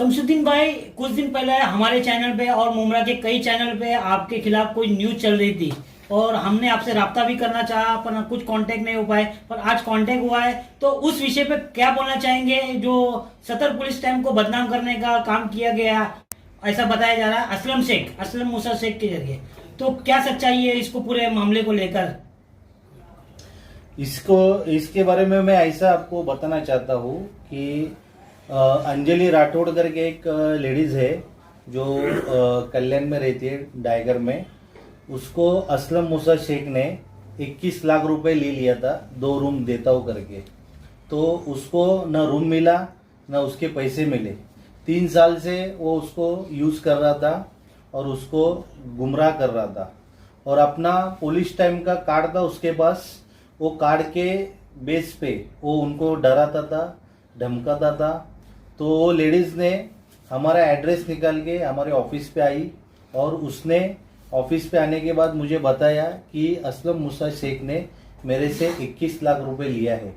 शमसुद्दीन भाई, कुछ दिन पहले हमारे चैनल पे और मुमरा के कई चैनल पे आपके खिलाफ कोई न्यूज चल रही थी और हमने आपसे राब्ता भी करना चाहा पर कुछ कांटेक्ट नहीं हो पाए, पर आज कांटेक्ट हुआ है। तो उस विषय पे क्या बोलना चाहेंगे जो सतर पुलिस टाइम को बदनाम करने का काम किया गया, ऐसा बताया जा रहा है असलम मूसा शेख के जरिए। तो क्या सच्चाई है इसको पूरे मामले को लेकर? इसके बारे में मैं ऐसा आपको बताना चाहता हूँ कि अंजलि राठौड़ करके एक लेडीज है जो कल्याण में रहती है, डायगर में। उसको असलम मूसा शेख ने 21 लाख रुपए ले लिया था 2 रूम देता हूँ करके। तो उसको न रूम मिला न उसके पैसे मिले। 3 साल से वो उसको यूज कर रहा था और उसको गुमराह कर रहा था। और अपना पुलिस टाइम का कार्ड था उसके पास, वो कार्ड के बेस पे वो उनको डराता था, धमकाता था। तो वो लेडीज ने हमारा एड्रेस निकाल के हमारे ऑफिस पे आई और उसने ऑफिस पे आने के बाद मुझे बताया कि असलम मूसा शेख ने मेरे से 21 लाख रुपए लिया है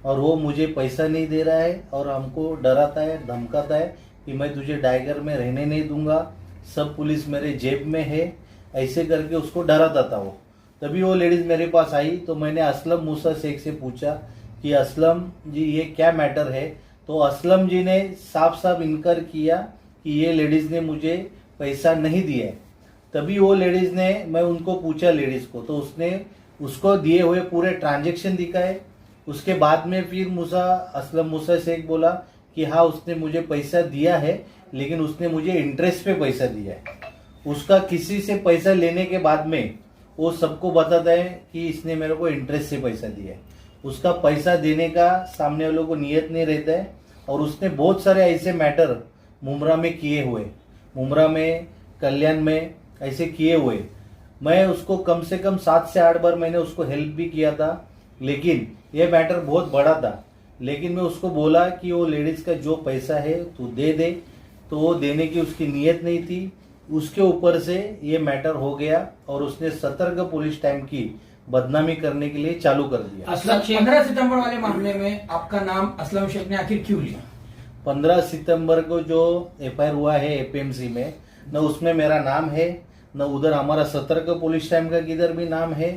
और वो मुझे पैसा नहीं दे रहा है और हमको डराता है, धमकाता है कि मैं तुझे डायगर में रहने नहीं दूंगा, सब पुलिस मेरे जेब में है, ऐसे करके उसको डराता था वो। तभी वो लेडीज मेरे पास आई तो मैंने असलम मूसा शेख से पूछा कि असलम जी ये क्या मैटर है। तो असलम जी ने साफ साफ इनकार किया कि ये लेडीज ने मुझे पैसा नहीं दिया है। तभी वो लेडीज ने, मैं उनको पूछा लेडीज को, तो उसने उसको दिए हुए पूरे ट्रांजैक्शन दिखाए। उसके बाद में फिर असलम मूसा शेख बोला कि हाँ उसने मुझे पैसा दिया है लेकिन उसने मुझे इंटरेस्ट पे पैसा दिया है। उसका किसी से पैसा लेने के बाद में वो सबको बताता है कि इसने मेरे को इंटरेस्ट से पैसा दिया है। उसका पैसा देने का सामने वालों को नियत नहीं रहता है। और उसने बहुत सारे ऐसे मैटर मुमरा में किए हुए, मुमरा में, कल्याण में ऐसे किए हुए। मैं उसको कम से कम 7 से 8 बार मैंने उसको हेल्प भी किया था, लेकिन ये मैटर बहुत बड़ा था। लेकिन मैं उसको बोला कि वो लेडीज का जो पैसा है तू दे दे, तो वो देने की उसकी नीयत नहीं थी। उसके ऊपर से ये मैटर हो गया और उसने सतर्क पुलिस टाइम की बदनामी करने के लिए चालू कर दिया। 15 सितंबर वाले मामले में आपका नाम असलम शेख ने आखिर क्यों लिया? 15 सितंबर को जो एफआईआर हुआ है एपीएमसी में, न उसमें मेरा नाम है न उधर हमारा सतर्क पुलिस टाइम का किधर भी नाम है।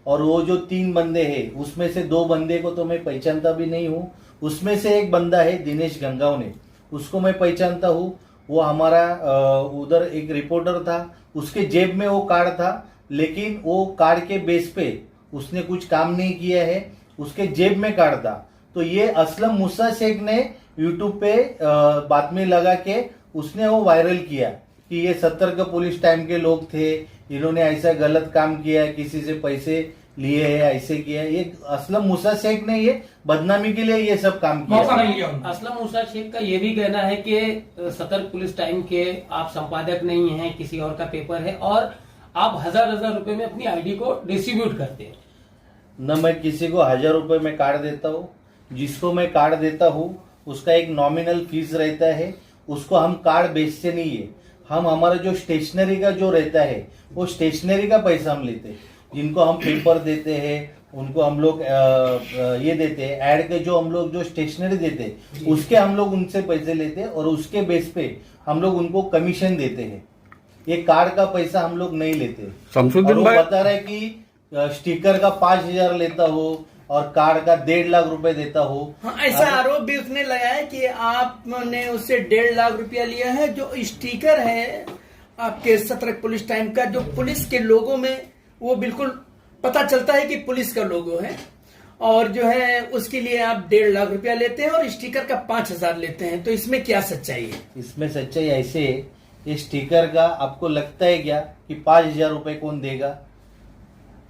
और वो जो 3 बंदे हैं उसमें से 2 बंदे को तो मैं पहचानता भी नहीं हूँ। उसमें से एक बंदा है दिनेश गंगावने, उसको मैं पहचानता हूँ। वो हमारा उधर एक रिपोर्टर था, उसके जेब में वो कार्ड था, लेकिन वो कार्ड के बेस पे उसने कुछ काम नहीं किया है, उसके जेब में कार्ड था। तो ये असलम मूसा शेख ने यूट्यूब पे बातमी लगा के उसने वो वायरल किया कि ये सतर्क पुलिस टाइम के लोग थे, इन्होंने ऐसा गलत काम किया है, किसी से पैसे लिए है, ऐसे किया है। ये असलम मूसा शेख ने ये बदनामी के लिए ये सब काम किया। असलम मूसा शेख का ये भी कहना है कि सतर्क पुलिस टाइम के आप संपादक नहीं हैं, किसी और का पेपर है और आप 1000 रुपए में अपनी आईडी को डिस्ट्रीब्यूट करते हैं। न मैं किसी को 1000 रुपए में कार्ड देता हूँ। जिसको मैं कार्ड देता हूँ उसका एक नॉमिनल फीस रहता है, उसको हम कार्ड बेचते नहीं है। हम हमारा जो स्टेशनरी का जो रहता है वो स्टेशनरी का पैसा हम लेते हैं। जिनको हम पेपर देते हैं उनको हम लोग ये देते हैं, ऐड के जो हम लोग जो स्टेशनरी देते हैं उसके हम लोग उनसे पैसे लेते हैं और उसके बेस पे हम लोग उनको कमीशन देते हैं। ये कार्ड का पैसा हम लोग नहीं लेते। शमसुद्दीन भाई बता रहे कि स्टिकर का 5000 लेता हो और कार्ड का 1.5 लाख रुपए देता हो। हाँ, ऐसा आरोप भी उसने लगाया कि आपने उससे 1.5 लाख रुपया लिया है। जो स्टिकर है आपके सतर्क पुलिस टाइम का, जो पुलिस के लोगों में वो बिल्कुल पता चलता है कि पुलिस का लोगो है, और जो है उसके लिए आप 1.5 लाख रुपया लेते हैं और स्टिकर का 5000 लेते हैं। तो इसमें क्या सच्चाई है? इसमें सच्चाई ऐसे है, ये स्टिकर का आपको लगता है क्या कि 5000 रुपए कौन देगा?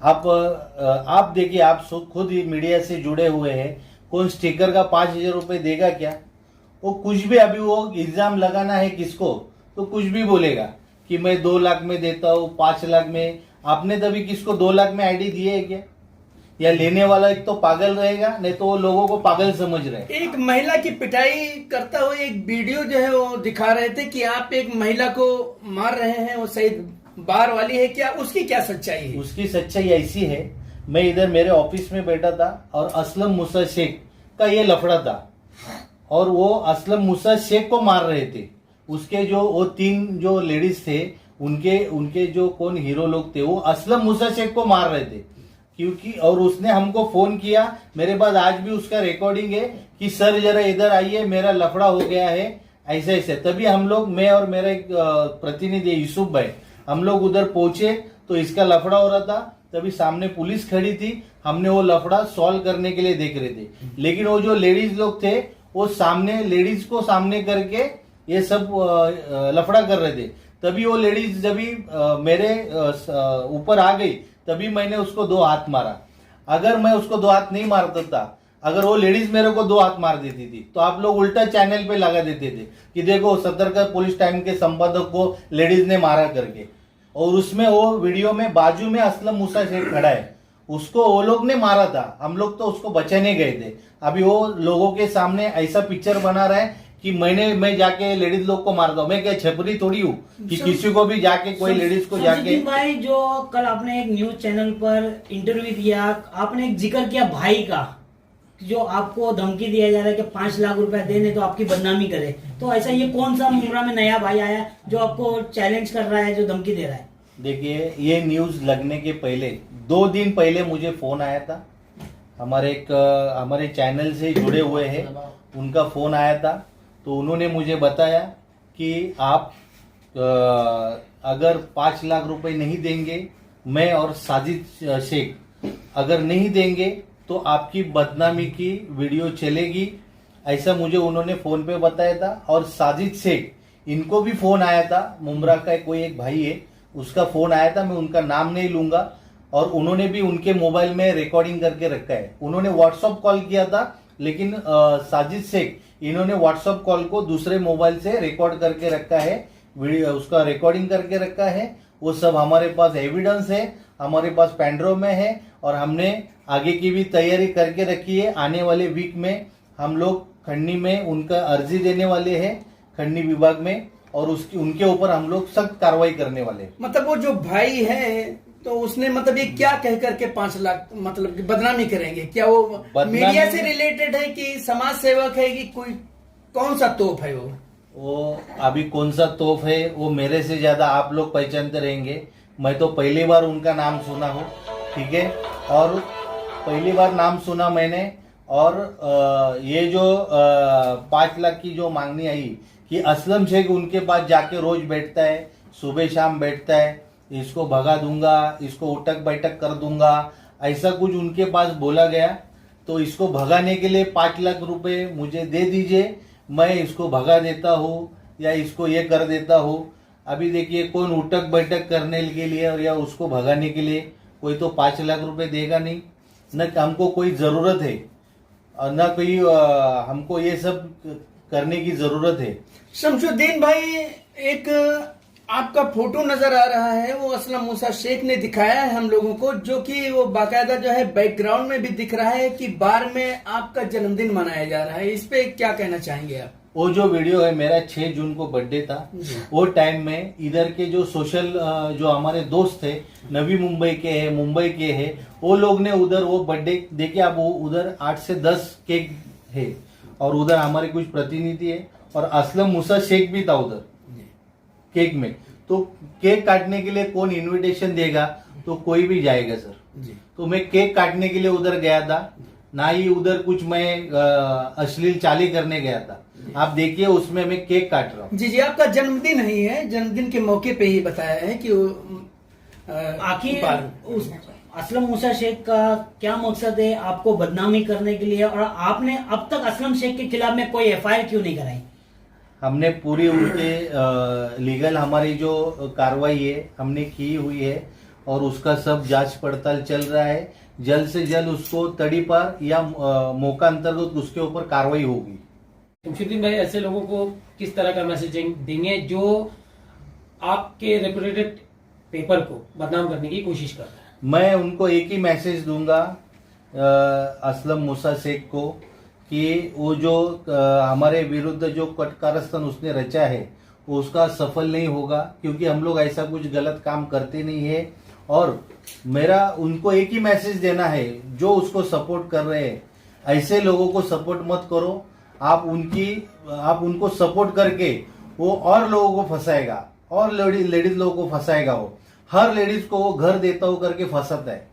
आप देखिए, आप खुद ही मीडिया से जुड़े हुए हैं, कौन स्टिकर का 5000 रुपए देगा क्या? वो कुछ भी, अभी वो इल्जाम लगाना है किसको तो कुछ भी बोलेगा कि मैं 2 लाख में देता हूँ, 5 लाख में। आपने तभी किसको 2 लाख में आईडी दी है क्या? या लेने वाला एक तो पागल रहेगा, नहीं तो वो लोगों को पागल समझ रहे हैं। एक महिला की पिटाई करता हुआ एक वीडियो जो है वो दिखा रहे थे कि आप एक महिला को मार रहे हैं, वो शायद बार वाली है क्या? उसकी क्या सच्चाई है? उसकी सच्चाई ऐसी है, मैं इधर मेरे ऑफिस में बैठा था और असलम मूसा शेख का ये लफड़ा था और वो असलम मूसा शेख को मार रहे थे। उसके जो वो 3 जो लेडीज थे, उनके जो कौन हीरो लोग थे, वो असलम मूसा शेख को मार रहे थे। क्योंकि और उसने हमको फोन किया, मेरे पास आज भी उसका रिकॉर्डिंग है कि सर जरा इधर आइए, मेरा लफड़ा हो गया है, ऐसे ऐसे। तभी हम लोग, मैं और मेरा एक प्रतिनिधि यूसुफ भाई, हम लोग उधर पहुंचे तो इसका लफड़ा हो रहा था। तभी सामने पुलिस खड़ी थी, हमने वो लफड़ा सॉल्व करने के लिए देख रहे थे। लेकिन वो जो लेडीज लोग थे, वो सामने लेडीज को सामने करके ये सब लफड़ा कर रहे थे। तभी वो लेडीज जब मेरे ऊपर आ गई, तभी मैंने उसको 2 हाथ मारा। अगर मैं उसको 2 हाथ नहीं मारता था, अगर वो लेडीज मेरे को 2 हाथ मार देती थी, तो आप लोग उल्टा चैनल पे लगा देते थे कि देखो सतर्क पुलिस टाइम के संपादक को लेडीज ने मारा करके। और उसमें वो वीडियो में बाजू में असलम मूसा शेख खड़ा है, उसको वो लोग ने मारा था, हम लोग तो उसको बचाने गए थे। अभी वो लोगों के सामने ऐसा पिक्चर बना रहा है कि मैं जाके लेडीज लोग को मार दूं। मैं क्या छपरी थोड़ी हूँ कि किसी को भी जाके कोई लेडीज को जाके। शमशुद्दीन भाई, जो कल आपने एक न्यूज चैनल पर इंटरव्यू दिया, आपने एक जिक्र किया भाई का, जो आपको धमकी दिया जा रहा है कि 5 लाख रुपए देने तो आपकी बदनामी करे। तो ऐसा ये कौन सा मुमरा में नया भाई आया जो आपको चैलेंज कर रहा है, जो धमकी दे रहा है? देखिए, ये न्यूज लगने के पहले 2 दिन पहले मुझे फोन आया था। हमारे चैनल से जुड़े हुए हैं, उनका फोन आया था। तो उन्होंने मुझे बताया कि आप अगर 5 लाख रुपए नहीं देंगे, मैं और साजिद शेख अगर नहीं देंगे तो आपकी बदनामी की वीडियो चलेगी, ऐसा मुझे उन्होंने फोन पे बताया था। और साजिद शेख, इनको भी फोन आया था, मुमरा का कोई एक भाई है, उसका फोन आया था, मैं उनका नाम नहीं लूंगा। और उन्होंने भी उनके मोबाइल में रिकॉर्डिंग करके रखा है। उन्होंने व्हाट्सएप कॉल किया था, लेकिन साजिद शेख, इन्होंने व्हाट्सएप कॉल को दूसरे मोबाइल से रिकॉर्ड करके रखा है, वीडियो उसका रिकॉर्डिंग करके रखा है। वो सब हमारे पास एविडेंस है, हमारे पास पेनड्राइव में है। और हमने आगे की भी तैयारी करके रखी है। आने वाले वीक में हम लोग खन्नी में उनका अर्जी देने वाले हैं, खन्नी विभाग में, और उनके ऊपर हम लोग सख्त कार्रवाई करने वाले हैं। मतलब वो जो भाई है, तो उसने मतलब ये क्या कह करके 5 लाख मतलब बदनामी करेंगे? क्या वो मीडिया से रिलेटेड है कि समाज सेवक है कि कोई कौन सा तोप है वो अभी कौन सा तोप है वो मेरे से ज्यादा आप लोग पहचानते रहेंगे। मैं तो पहली बार उनका नाम सुना हूँ, ठीक है, और पहली बार नाम सुना मैंने। और ये जो 5 लाख की जो मांगनी आई कि असलम शेख उनके पास जाके रोज बैठता है, सुबह शाम बैठता है, इसको भगा दूंगा, इसको उठक बैठक कर दूंगा, ऐसा कुछ उनके पास बोला गया। तो इसको भगाने के लिए 5 लाख रुपए मुझे दे दीजिए, मैं इसको भगा देता हूँ या इसको ये कर देता हूँ। अभी देखिए, कौन उठक बैठक करने के लिए या उसको भगाने के लिए कोई तो 5 लाख रुपए देगा नहीं। न हमको कोई जरूरत है और न कोई हमको ये सब करने की जरूरत है। शमशुद्दीन भाई, एक आपका फोटो नजर आ रहा है, वो असलम मूसा शेख ने दिखाया है हम लोगों को, जो कि वो बाकायदा जो है बैकग्राउंड में भी दिख रहा है कि बार में आपका जन्मदिन मनाया जा रहा है। इस पे क्या कहना चाहेंगे आप? वो जो वीडियो है, मेरा 6 जून को बर्थडे था। वो टाइम में इधर के जो सोशल जो हमारे दोस्त थे, नवी मुंबई के हैं, मुंबई के हैं, वो लोग ने उधर वो बर्थडे देखिए आप, वो उधर 8 से 10 केक है और उधर हमारे कुछ प्रतिनिधि है और असलम मूसा शेख भी था उधर केक में। तो केक काटने के लिए कौन इनविटेशन देगा? तो कोई भी जाएगा सर। तो मैं केक काटने के लिए उधर गया था, ना ही उधर कुछ मैं अश्लील चाली करने गया था। आप देखिए, उसमें मैं केक काट रहा हूँ। जी, आपका जन्मदिन नहीं है, जन्मदिन के मौके पे ही बताया है कि आखिर उस असलम मूसा शेख का क्या मकसद है आपको बदनामी करने के लिए? और आपने अब तक असलम शेख के खिलाफ में कोई FIR क्यों नहीं कराई? हमने पूरी उनके लीगल हमारी जो कार्रवाई है हमने की हुई है और उसका सब जांच पड़ताल चल रहा है। जल्द से जल्द उसको तड़ी पार या मौका अंतर्गत उसके ऊपर कार्रवाई होगी। शमशुद्दीन भाई, ऐसे लोगों को किस तरह का मैसेज देंगे जो आपके रेपुटेड पेपर को बदनाम करने की कोशिश कर रहे हैं? मैं उनको एक ही मैसेज दूंगा असलम मूसा शेख को कि वो जो हमारे विरुद्ध जो कटकारस्थान उसने रचा है वो उसका सफल नहीं होगा, क्योंकि हम लोग ऐसा कुछ गलत काम करते नहीं है। और मेरा उनको एक ही मैसेज देना है, जो उसको सपोर्ट कर रहे हैं, ऐसे लोगों को सपोर्ट मत करो। आप उनको सपोर्ट करके वो और लोगों को फंसाएगा और लेडीज लोगों को फंसाएगा। वो हर लेडीज को वो घर देता हूँ करके फंसाता है,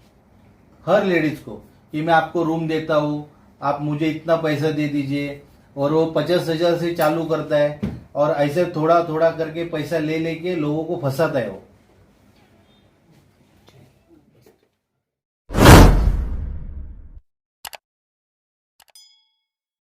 हर लेडीज को, कि मैं आपको रूम देता हूँ, आप मुझे इतना पैसा दे दीजिए, और वो 50,000 से चालू करता है और ऐसे थोड़ा थोड़ा करके पैसा ले लेके लोगों को फंसाता है वो।